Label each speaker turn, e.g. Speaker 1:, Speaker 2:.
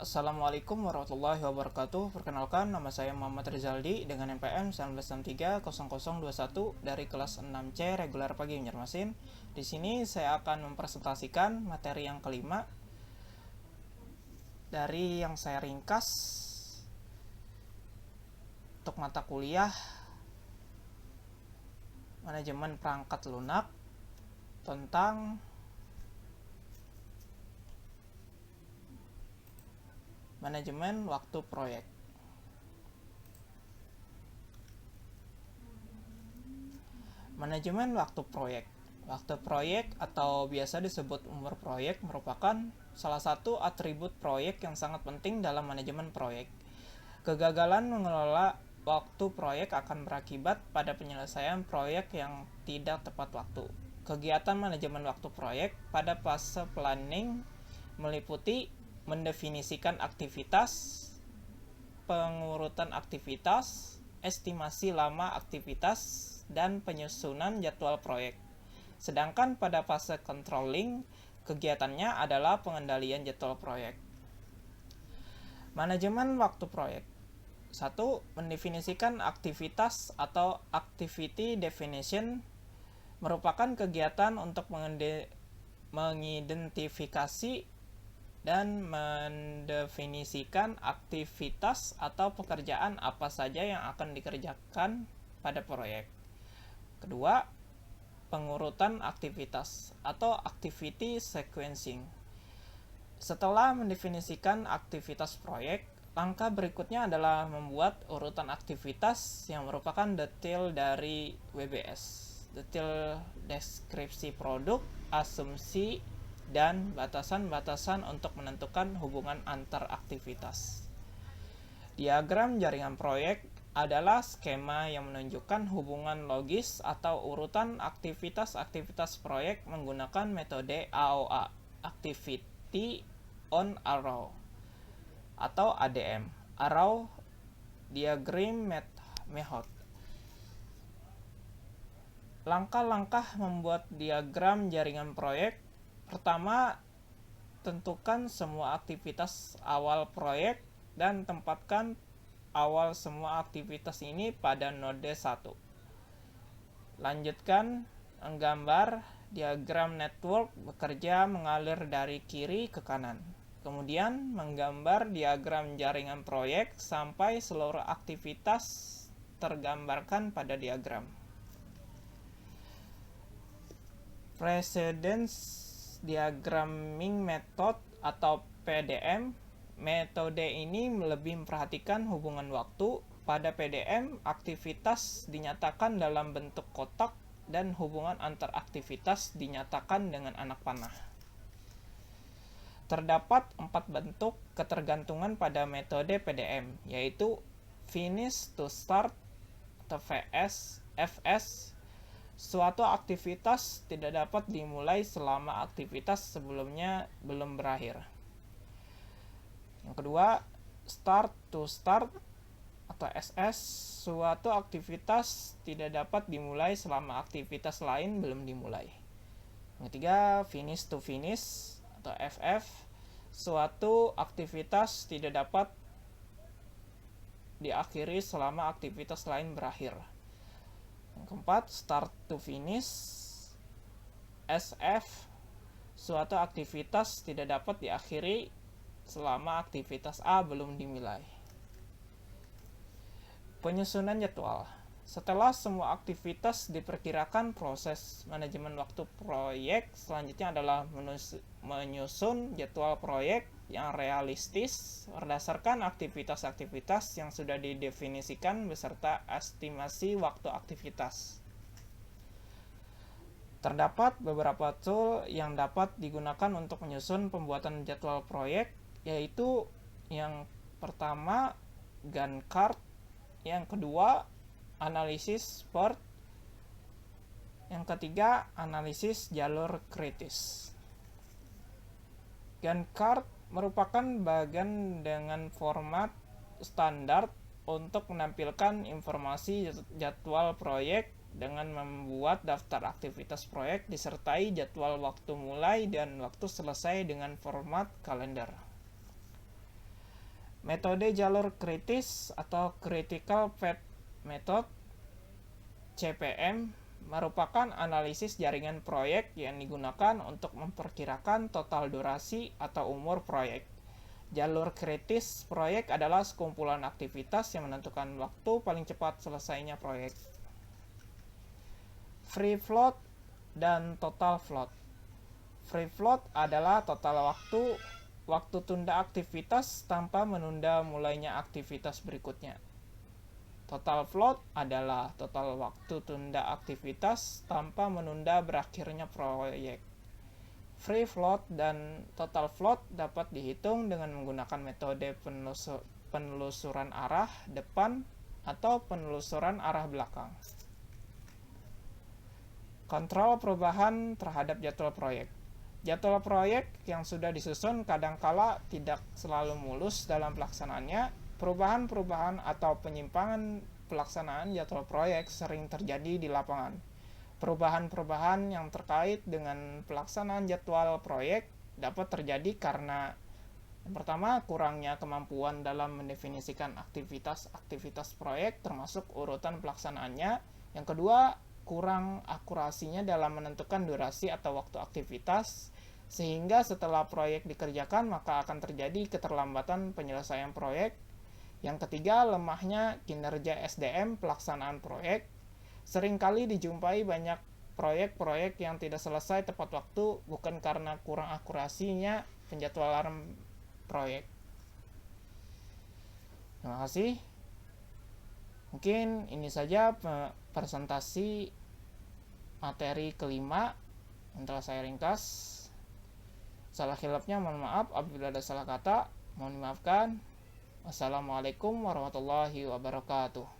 Speaker 1: Assalamualaikum warahmatullahi wabarakatuh. Perkenalkan, nama saya Muhammad Rizaldi dengan NPM 19630021 dari kelas 6C reguler pagi Banjarmasin. Di sini saya akan mempresentasikan materi yang kelima dari yang saya ringkas untuk mata kuliah manajemen perangkat lunak tentang manajemen waktu proyek. Manajemen waktu proyek. Waktu proyek atau biasa disebut umur proyek merupakan salah satu atribut proyek yang sangat penting dalam manajemen proyek. Kegagalan mengelola waktu proyek akan berakibat pada penyelesaian proyek yang tidak tepat waktu. Kegiatan manajemen waktu proyek pada fase planning meliputi mendefinisikan aktivitas, pengurutan aktivitas, estimasi lama aktivitas, dan penyusunan jadwal proyek. Sedangkan pada fase controlling, kegiatannya adalah pengendalian jadwal proyek. Manajemen waktu proyek. 1. Mendefinisikan aktivitas atau activity definition merupakan kegiatan untuk mengidentifikasi dan mendefinisikan aktivitas atau pekerjaan apa saja yang akan dikerjakan pada proyek. Kedua, pengurutan aktivitas atau activity sequencing. Setelah mendefinisikan aktivitas proyek, langkah berikutnya adalah membuat urutan aktivitas yang merupakan detail dari WBS, detail deskripsi produk, asumsi, dan batasan-batasan untuk menentukan hubungan antar aktivitas. Diagram jaringan proyek adalah skema yang menunjukkan hubungan logis atau urutan aktivitas-aktivitas proyek menggunakan metode AOA, Activity on Arrow, atau ADM, Arrow Diagram Method. Langkah-langkah membuat diagram jaringan proyek. Pertama, tentukan semua aktivitas awal proyek dan tempatkan awal semua aktivitas ini pada node 1. Lanjutkan menggambar diagram network bekerja mengalir dari kiri ke kanan. Kemudian menggambar diagram jaringan proyek sampai seluruh aktivitas tergambarkan pada diagram. Precedence Diagramming Method atau PDM. Metode ini lebih memperhatikan hubungan waktu. Pada PDM, aktivitas dinyatakan dalam bentuk kotak dan hubungan antar aktivitas dinyatakan dengan anak panah. Terdapat 4 bentuk ketergantungan pada metode PDM, yaitu Finish to Start atau FS. Suatu aktivitas tidak dapat dimulai selama aktivitas sebelumnya belum berakhir. Yang kedua, Start to Start atau SS. Suatu aktivitas tidak dapat dimulai selama aktivitas lain belum dimulai. Yang ketiga, Finish to Finish atau FF. Suatu aktivitas tidak dapat diakhiri selama aktivitas lain berakhir. Yang keempat, Start to Finish SF. Suatu aktivitas tidak dapat diakhiri selama aktivitas A belum dimulai. Penyusunan jadwal. Setelah semua aktivitas diperkirakan, proses manajemen waktu proyek selanjutnya adalah menyusun jadwal proyek yang realistis berdasarkan aktivitas-aktivitas yang sudah didefinisikan beserta estimasi waktu aktivitas. Terdapat beberapa tool yang dapat digunakan untuk menyusun pembuatan jadwal proyek, yaitu yang pertama Gantt chart, yang kedua analisis PERT, yang ketiga analisis jalur kritis. Gantt chart merupakan bagian dengan format standar untuk menampilkan informasi jadwal proyek dengan membuat daftar aktivitas proyek disertai jadwal waktu mulai dan waktu selesai dengan format kalender. Metode jalur kritis atau Critical Path Method (CPM) merupakan analisis jaringan proyek yang digunakan untuk memperkirakan total durasi atau umur proyek. Jalur kritis proyek adalah sekumpulan aktivitas yang menentukan waktu paling cepat selesainya proyek. Free float dan total float. Free float adalah total waktu tunda aktivitas tanpa menunda mulainya aktivitas berikutnya. Total float adalah total waktu tunda aktivitas tanpa menunda berakhirnya proyek. Free float dan total float dapat dihitung dengan menggunakan metode penelusuran arah depan atau penelusuran arah belakang. Kontrol perubahan terhadap jadwal proyek. Jadwal proyek yang sudah disusun kadangkala tidak selalu mulus dalam pelaksanaannya. Perubahan-perubahan atau penyimpangan pelaksanaan jadwal proyek sering terjadi di lapangan. Perubahan-perubahan yang terkait dengan pelaksanaan jadwal proyek dapat terjadi karena yang pertama, kurangnya kemampuan dalam mendefinisikan aktivitas-aktivitas proyek termasuk urutan pelaksanaannya. Yang kedua, kurang akurasinya dalam menentukan durasi atau waktu aktivitas, sehingga setelah proyek dikerjakan maka akan terjadi keterlambatan penyelesaian proyek. Yang ketiga, lemahnya kinerja SDM pelaksanaan proyek. Seringkali dijumpai banyak proyek-proyek yang tidak selesai tepat waktu bukan karena kurang akurasinya penjadwalan proyek. Terima kasih. Mungkin ini saja presentasi materi kelima yang telah saya ringkas. Salah khilafnya mohon maaf, apabila ada salah kata mohon dimaafkan. Wassalamualaikum warahmatullahi wabarakatuh.